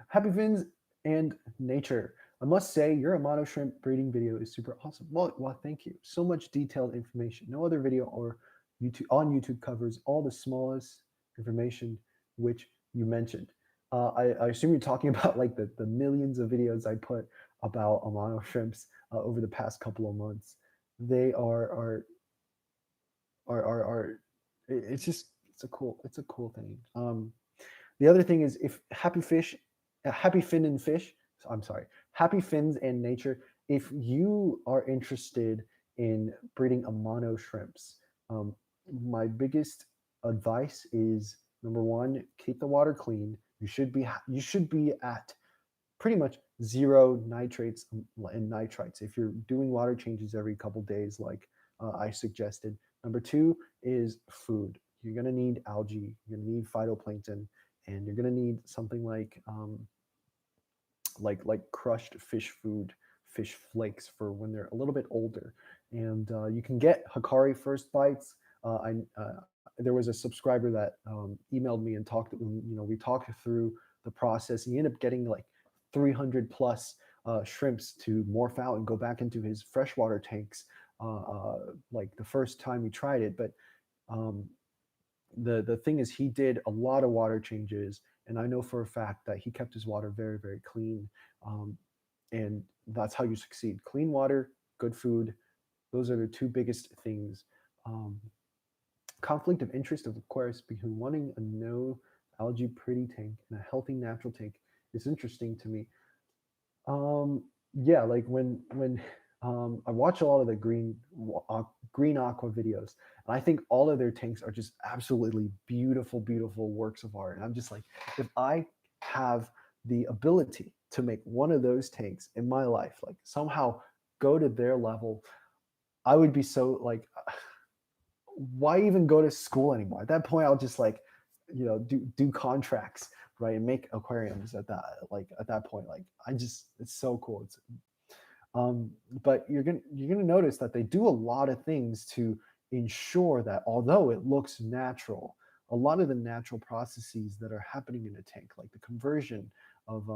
happy fins and nature. I must say your Amano shrimp breeding video is super awesome. Well, thank you. So much detailed information. No other video or YouTube covers all the smallest information which you mentioned. I assume you're talking about like the millions of videos I put about Amano shrimps over the past couple of months. They are it's just it's a cool thing. The other thing is, if happy fin and fish, I'm sorry, happy fins and nature, if you are interested in breeding Amano shrimps, my biggest advice is, number one, keep the water clean. You should be at pretty much zero nitrates and nitrites if you're doing water changes every couple days, like I suggested. Number two is food. You're going to need algae, you're going to need phytoplankton, and you're going to need something like crushed fish food, fish flakes for when they're a little bit older. And you can get Hikari first bites. There was a subscriber that emailed me and talked. We talked through the process. He ended up getting like 300 plus shrimps to morph out and go back into his freshwater tanks, like the first time we tried it. But um, the thing is, he did a lot of water changes, and I know for a fact that he kept his water very, very clean. Um, and that's how you succeed. Clean water, good food. Those are the two biggest things. Um, Conflict of interest, of course, between wanting a no algae pretty tank and a healthy natural tank is interesting to me. Yeah, like when I watch a lot of the green aqua videos, and I think all of their tanks are just absolutely beautiful, beautiful works of art. And I'm just like, if I have the ability to make one of those tanks in my life, like somehow go to their level, I would be so like, why even go to school anymore? At that point, I'll just like, do contracts, right, and make aquariums at that point. Like, it's so cool. But you're gonna notice that they do a lot of things to ensure that although it looks natural, a lot of the natural processes that are happening in a tank, like the conversion of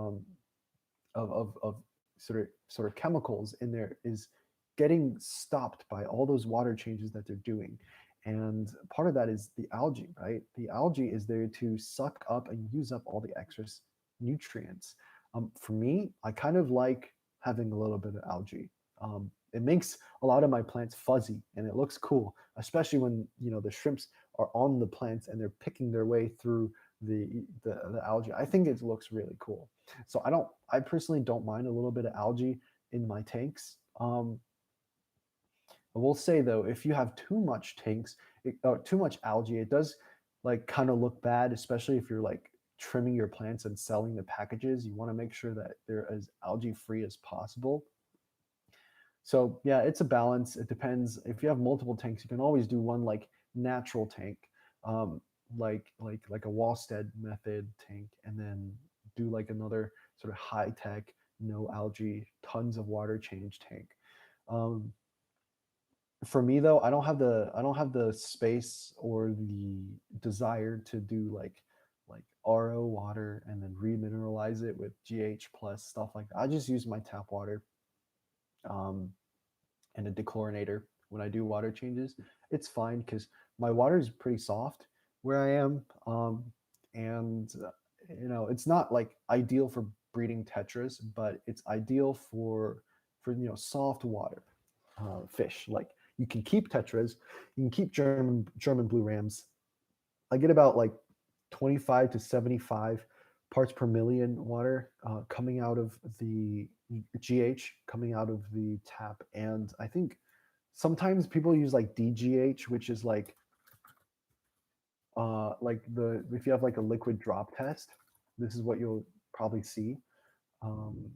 of sort of chemicals in there, is getting stopped by all those water changes that they're doing. And part of that is the algae, right? The algae is there to suck up and use up all the excess nutrients. For me, I kind of like having a little bit of algae. It makes a lot of my plants fuzzy and it looks cool, especially when the shrimps are on the plants and they're picking their way through the algae. I think it looks really cool. So I personally don't mind a little bit of algae in my tanks. I will say though, if you have too much tanks, or too much algae, it does like kind of look bad, especially if you're like trimming your plants and selling the packages. You want to make sure that they're as algae free as possible. So yeah, it's a balance. It depends. If you have multiple tanks, you can always do one like natural tank, um, like a Wallstead method tank, and then do like another sort of high tech, no algae, tons of water change tank. Um, for me though, I don't have the space or the desire to do like RO water and then remineralize it with GH plus stuff like that. I just use my tap water. Um, and a dechlorinator when I do water changes. It's fine because my water is pretty soft where I am, and it's not like ideal for breeding tetras, but it's ideal for soft water fish. Like you can keep tetras, you can keep German blue rams. I get about like 25 to 75 parts per million water coming out of the GH, coming out of the tap. And I think sometimes people use like DGH, which is like the if you have like a liquid drop test, this is what you'll probably see. Um,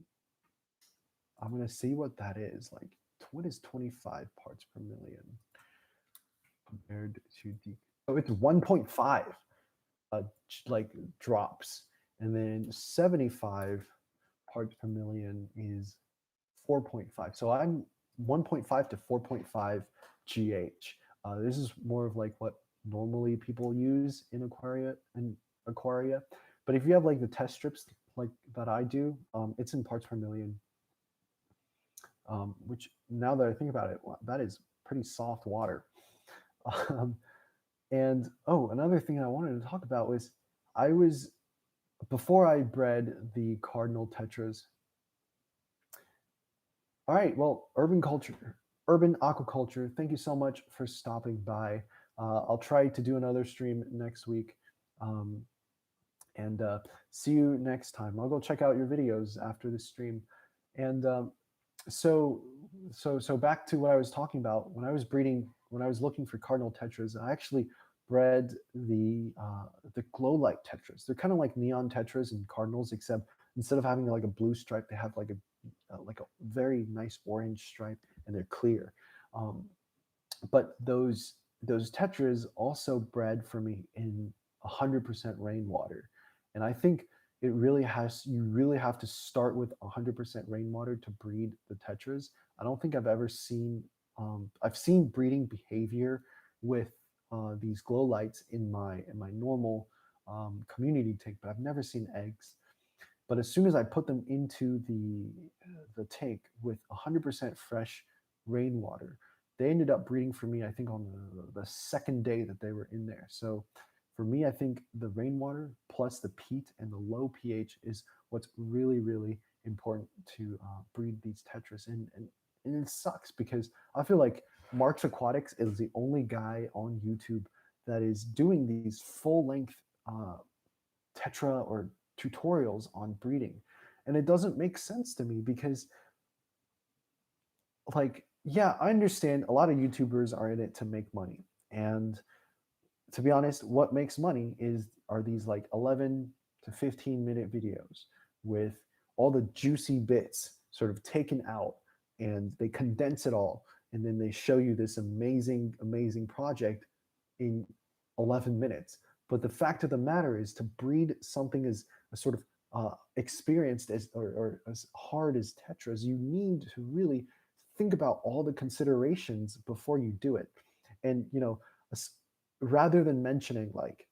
I'm gonna see what that is. Like, what is 25 parts per million compared to D? Oh, it's 1.5. Like drops, and then 75 parts per million is 4.5. So I'm 1.5 to 4.5 GH. This is more of like what normally people use in aquaria. But if you have like the test strips like that I do, it's in parts per million. Which now that I think about it, that is pretty soft water. Um, and oh, another thing I wanted to talk about was I was before I bred the cardinal tetras. All right, well, urban aquaculture. Thank you so much for stopping by. I'll try to do another stream next week, um, and see you next time. I'll go check out your videos after the stream, and so so back to what I was talking about when I was looking for cardinal tetras. I actually bred the glow light tetras. They're kind of like neon tetras and cardinals, except instead of having like a blue stripe, they have like a very nice orange stripe, and they're clear. Um, but those tetras also bred for me in 100% rainwater, and I think you really have to start with 100% rainwater to breed the tetras. I don't think I've ever seen I've seen breeding behavior with these glow lights in my normal community tank, but I've never seen eggs. But as soon as I put them into the tank with 100% fresh rainwater, they ended up breeding for me, I think, on the second day that they were in there. So for me, I think the rainwater plus the peat and the low pH is what's really, really important to breed these tetras. And it sucks because I feel like Marks Aquatics is the only guy on YouTube that is doing these full length tetra or tutorials on breeding. And it doesn't make sense to me because, like, yeah, I understand a lot of YouTubers are in it to make money. And to be honest, what makes money are these like 11 to 15-minute videos with all the juicy bits sort of taken out, and they condense it all, and then they show you this amazing, amazing project in 11 minutes. But the fact of the matter is, to breed something as sort of experienced as or as hard as tetras, you need to really think about all the considerations before you do it. And rather than mentioning like,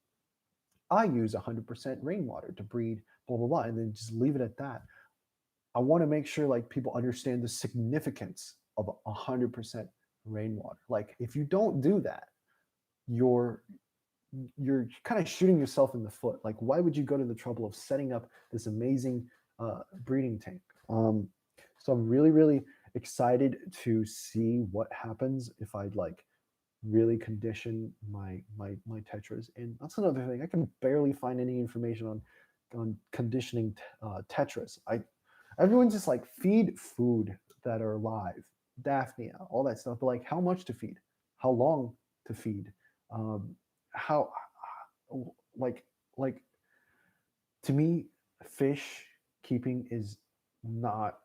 I use 100% rainwater to breed blah blah blah, and then just leave it at that, I want to make sure like people understand the significance of 100% rainwater. Like if you don't do that, you're kind of shooting yourself in the foot. Like, why would you go to the trouble of setting up this amazing breeding tank? So I'm really, really excited to see what happens if I like really condition my tetras. And that's another thing. I can barely find any information on conditioning tetras. Everyone's just like, feed food that are alive. Daphnia, all that stuff. But like, how much to feed? How long to feed? How like like to me, fish keeping is not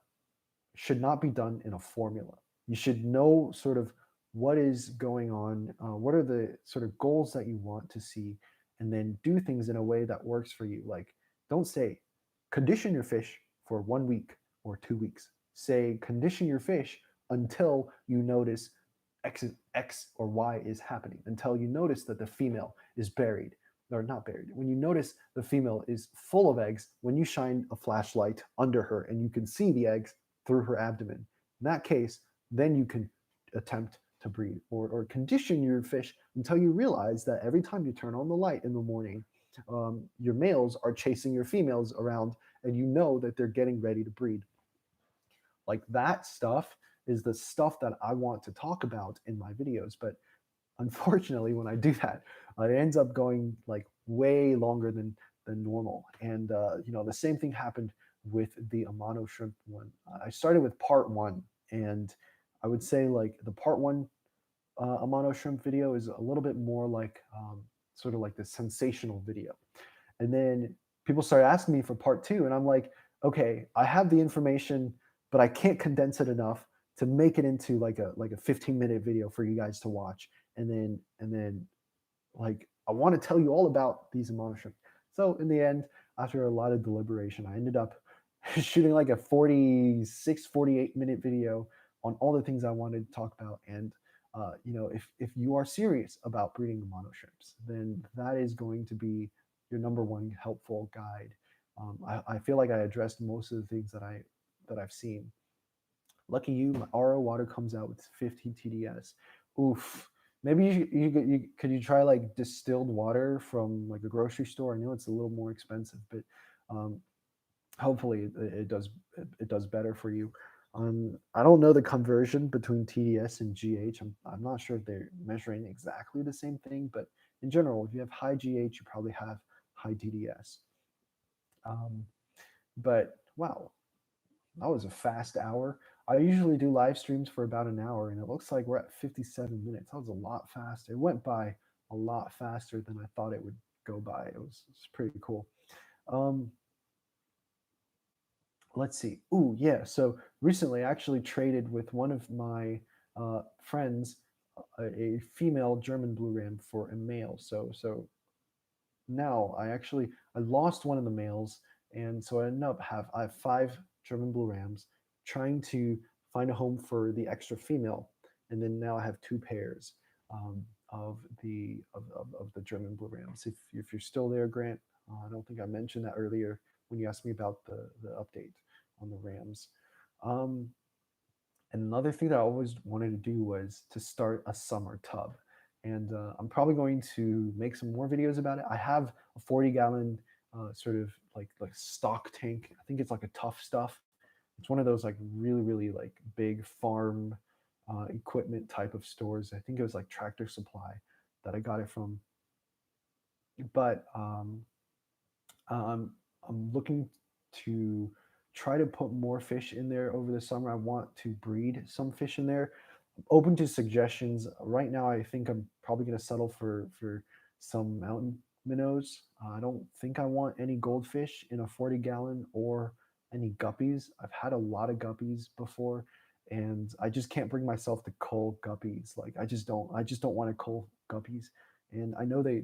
should not be done in a formula. You should know sort of what is going on, what are the sort of goals that you want to see, and then do things in a way that works for you. Like, don't say condition your fish for 1 week or 2 weeks. Say condition your fish until you notice X or Y is happening, until you notice that the female is buried or not buried. When you notice the female is full of eggs, when you shine a flashlight under her and you can see the eggs through her abdomen. In that case, then you can attempt to breed or condition your fish until you realize that every time you turn on the light in the morning, your males are chasing your females around and you know that they're getting ready to breed. Like that stuff is the stuff that I want to talk about in my videos. But unfortunately, when I do that, it ends up going like way longer than normal. And the same thing happened with the Amano shrimp one. I started with part one, and I would say like the part one Amano shrimp video is a little bit more like sort of like the sensational video. And then people started asking me for part two, and I'm like, okay, I have the information, but I can't condense it enough to make it into like a 15-minute video for you guys to watch. And then like I want to tell you all about these Amano shrimp. So in the end, after a lot of deliberation, I ended up shooting like a 46, 48-minute video on all the things I wanted to talk about. And if you are serious about breeding Amano shrimps, then that is going to be your number one helpful guide. I feel like I addressed most of the things that I've seen. Lucky you, my RO water comes out with 15 TDS. Oof. Maybe could you try like distilled water from like a grocery store? I know it's a little more expensive, but um, hopefully it does better for you. I don't know the conversion between TDS and GH. I'm not sure if they're measuring exactly the same thing, but in general, if you have high GH, you probably have high TDS. But wow, that was a fast hour. I usually do live streams for about an hour, and it looks like we're at 57 minutes. That was a lot faster. It went by a lot faster than I thought it would go by. It's pretty cool. Um, let's see. Ooh, yeah. So recently, I actually traded with one of my friends a female German blue ram for a male. So now I lost one of the males, and so I have five German blue rams trying to find a home for the extra female, and then now I have two pairs of the German blue rams. If you're still there, Grant, I don't think I mentioned that earlier when you asked me about the update on the rams. Um, Another thing that I always wanted to do was to start a summer tub. And I'm probably going to make some more videos about it. I have a 40-gallon sort of like stock tank. I think it's like a Tough Stuff. It's one of those like really, really like big farm equipment type of stores. I think it was like Tractor Supply that I got it from. But I'm I'm looking to try to put more fish in there over the summer. I want to breed some fish in there. Open to suggestions. Right now, I think I'm probably going to settle for some mountain minnows. I don't think I want any goldfish in a 40-gallon or any guppies. I've had a lot of guppies before, and I just can't bring myself to cull guppies. Like I just don't. I just don't want to cull guppies. And I know they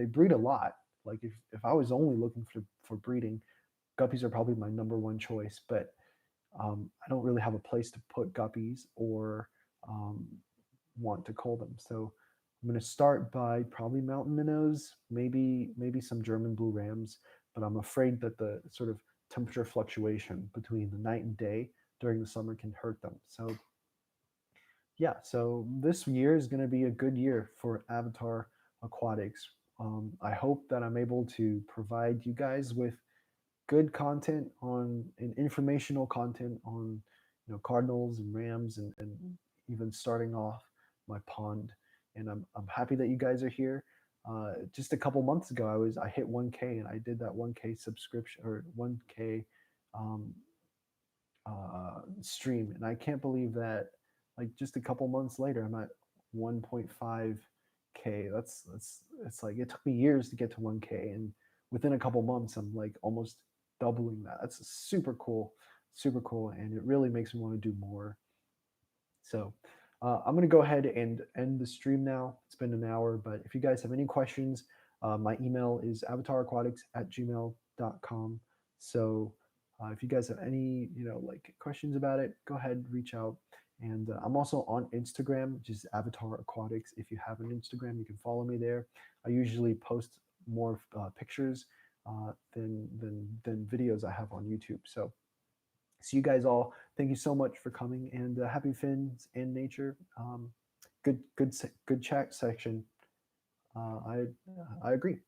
breed a lot. Like if I was only looking for breeding, guppies are probably my number one choice. But I don't really have a place to put guppies or um, want to cull them. So I'm going to start by probably mountain minnows, maybe some German blue rams. But I'm afraid that the sort of temperature fluctuation between the night and day during the summer can hurt them. So yeah, so this year is going to be a good year for Avatar Aquatics. I hope that I'm able to provide you guys with good content on and informational content on cardinals and rams and even starting off my pond. And I'm happy that you guys are here. Just a couple months ago, I hit 1K and I did that 1K subscription or 1K um, stream, and I can't believe that like just a couple months later I'm at 1.5K. That's it's like it took me years to get to 1K, and within a couple months I'm like almost doubling that. That's super cool, and it really makes me want to do more. So I'm going to go ahead and end the stream now. It's been an hour, but if you guys have any questions, my email is avataraquatics@gmail.com. So if you guys have any, like questions about it, go ahead, reach out. And I'm also on Instagram, which is Avatar Aquatics. If you have an Instagram, you can follow me there. I usually post more pictures than videos I have on YouTube. So see you guys all. Thank you so much for coming, and happy fins in nature. Good chat section. I agree.